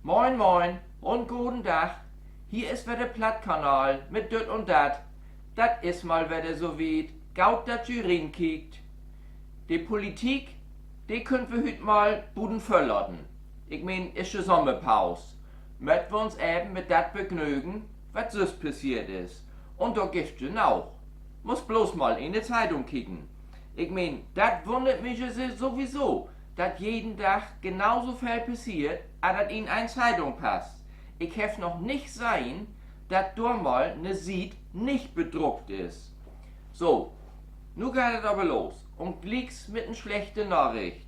Moin moin und guten Tag. Hier ist wieder der Plattkanal mit Düt und Dat. Dat is mal wieder so weit. Gaut dat Jurin kiekt. Die Politik, die könnt wir hüt mal Buden verlotten. Ich mein, ist schon Sommerpause. Möchten wir uns eben mit dat begnügen, was sonst passiert ist. Und da gibt's ja auch. Muss bloß mal in die Zeitung kicken. Ich mein, dat wundert mich sowieso, dass jeden Tag genauso viel passiert, als dat in eine Zeitung passt. Ich hef noch nicht sein, dass dort mal ne Seite nicht bedruckt ist. So, nu geht es aber los. Und glicks mit ne schlechte Nachricht.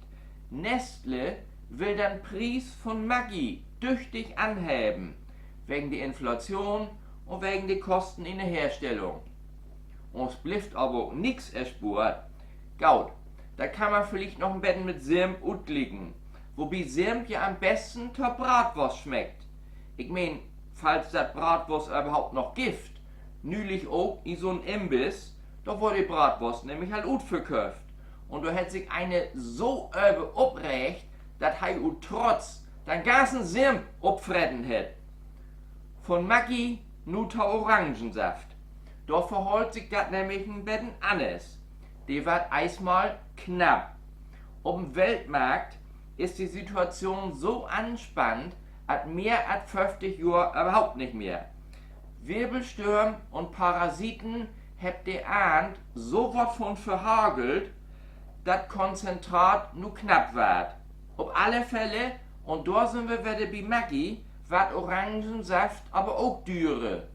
Nestle will den Preis von Maggi tüchtig anheben. Wegen der Inflation und wegen der Kosten in der Herstellung. Uns blifft aber nix erspurt. Gaut, da kann man vielleicht noch ein Betten mit Sirmp utliegen. Wobei Sirmp ja am besten zur Bratwurst schmeckt. Ich mein, falls das Bratwurst überhaupt noch gibt, nülich auch in so ein Imbiss, da wurde die Bratwurst nämlich halt gut verkauft. Und da hätt sich eine so oprecht, dass hei trotz den ganzen Sirmp opfretten hätt. Von Maggi nur zur Orangensaft. Da verholt sich das nämlich ein Betten anders. Die wird einmal knapp. Auf dem Weltmarkt ist die Situation so angespannt, als mehr als 50 Jahre überhaupt nicht mehr. Wirbelstürme und Parasiten habt ihr ahnt, so was von verhagelt, dass Konzentrat nur knapp wird. Auf alle Fälle, und da sind wir wieder bei Maggi, wird Orangensaft aber auch dürre.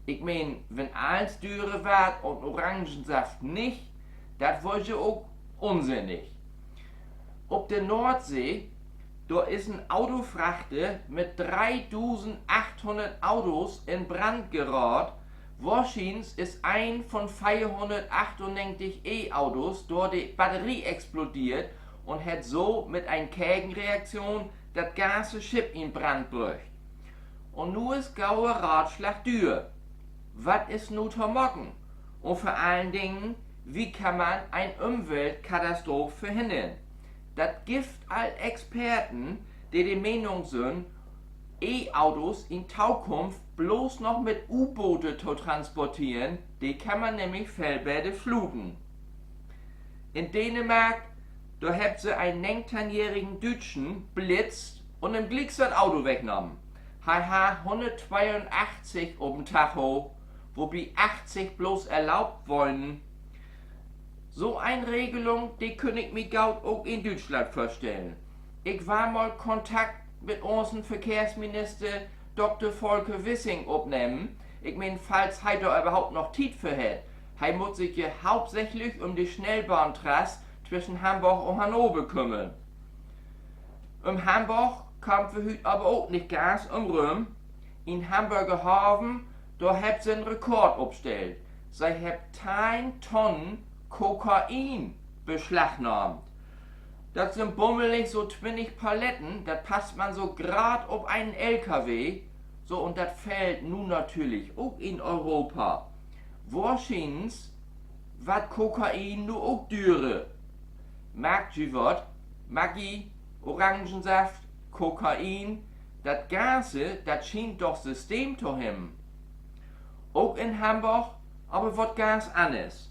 Ich mein, wenn alles dürre wird und Orangensaft nicht, das wollte ich auch unsinnig. Auf der Nordsee, da ist ein Autofrachter mit 3800 Autos in Brand geraten. Wahrscheinlich ist ein von 498 E-Autos durch die Batterie explodiert und hat so mit einer Gegenreaktion das ganze Schiff in Brand gebracht. Und nu ist gaue Ratschlag dür. Was ist nu zu machen? Und vor allen Dingen, wie kann man eine Umweltkatastrophe verhindern? Das Gift all Experten, die der Meinung sind, E-Autos in Zukunft bloß noch mit U-Boote zu transportieren, die kann man nämlich Fellbäder fluten. In Dänemark, da habt sie einen 19-jährigen Deutschen blitzt und im Glicks das Auto weggenommen. Haha, 182 oben Tacho, wobei 80 bloß erlaubt wollen. So eine Regelung, die könnte ich mir gaut auch in Deutschland vorstellen. Ich war mal Kontakt mit unserem Verkehrsminister Dr. Volker Wissing aufnehmen. Ich mein, falls er da überhaupt noch Zeit für hat. Er muss sich ja hauptsächlich um die Schnellbahntrasse zwischen Hamburg und Hannover kümmern. In Hamburg kommt wir heute aber auch nicht ganz rum. In Hamburger Hafen, da habt sie einen Rekord aufgestellt. Sie habt 10 Tonnen Kokain beschlagnahmt. Das sind bummelig so 20 Paletten, das passt man so grad auf einen LKW. So, und das fällt nun natürlich auch in Europa. Wahrscheinlich wird Kokain nur auch dürre. Merkt ihr was? Maggi, Orangensaft, Kokain, das Ganze, das scheint doch System zu haben. Auch in Hamburg, aber was ganz anderes.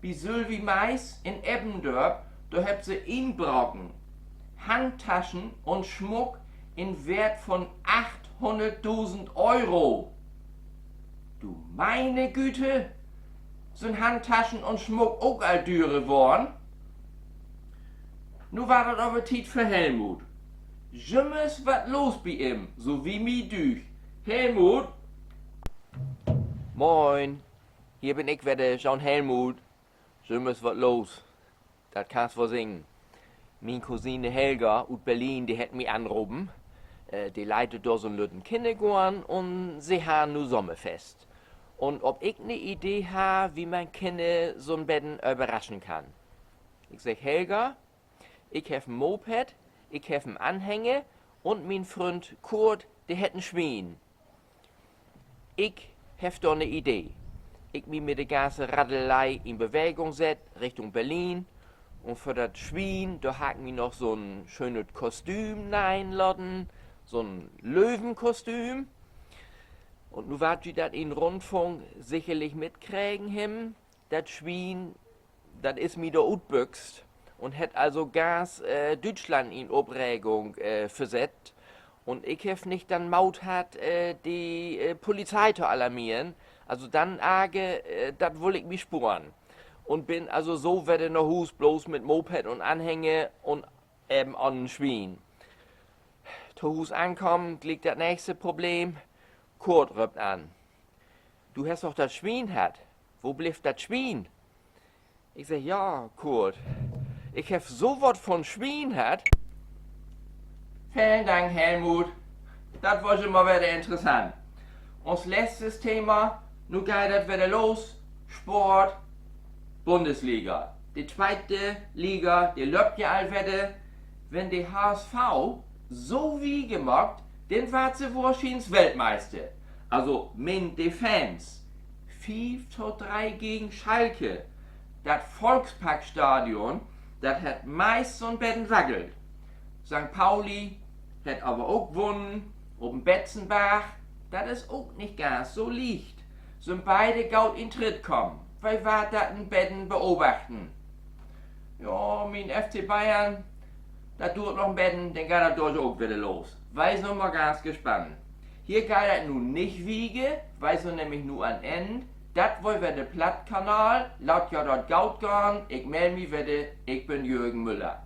Wie Sylvie Mais in Eppendorf, da habt sie Inbrocken, Handtaschen und Schmuck in Wert von 800.000 Euro. Du meine Güte, sind Handtaschen und Schmuck auch all dürre geworden? Nu war das aber Zeit für Helmut. Jümmes wat los bei ihm, so wie mi düch. Helmut? Moin, hier bin ich wieder, John Helmut. Jümmes wat los. Das kannst du singen. Min Cousine Helga aus Berlin, die hat mich angerufen. Die leitet da so einen lütten Kindergarten und sie haben nu Sommerfest. Und ob ich ne Idee habe, wie man Kinder so ein Betten überraschen kann. Ich sag, Helga, ich hab ein Moped, ich hab einen Anhänger und mein Freund Kurt, der hat einen Schwein. Ich hab da ne Idee. Ich mich mit der ganzen Radelei in Bewegung set, Richtung Berlin. Und für das Schwein, da hab ich mir noch so ein schönes Kostüm reinladen so ein Löwenkostüm. Und nu wart die dat in Rundfunk sicherlich mitkriegen him. Dat Schwein, dat is mi da utbüchst und hat also Gas Deutschland in Obregung versetzt. Und ich hef nicht dann Maut hat, die Polizei zu alarmieren. Also dann dat will ich mich spuren. Und bin also so werde nach Hus bloß mit Moped und Anhänge und eben an den Schwein. Zu Hus ankommen, liegt das nächste Problem. Kurt rübt an. Du hast doch das Schwein hat. Wo blieb das Schwein? Ich sag, ja, Kurt. Ich hab so was von Schwein hat. Vielen Dank, Helmut. Das war schon mal wieder interessant. Uns letztes Thema, nu geht das wieder los. Sport, Bundesliga. Die zweite Liga, die läuft ja all wieder. Wenn die HSV so wie gemacht, dann war sie wahrscheinlich Weltmeister. Also, mit die Fans. 5:3 gegen Schalke. Das Volksparkstadion, das hat meist so ein Betten wackelt. St. Pauli hat aber auch gewonnen. Oben Betzenbach, das ist auch nicht ganz so leicht. Sind beide gaut in Tritt kommen. Weil war das ein Betten beobachten. Ja, mein FC Bayern, da tut noch ein Betten, dann geht das dort auch wieder los. Weiß noch mal ganz gespannt. Hier geht das nun nicht wiege, weiß noch nämlich nur an End. Das wohl wieder der Plattkanal, laut ja dort gaut gehen. Ich melde mich wieder, ich bin Jürgen Müller.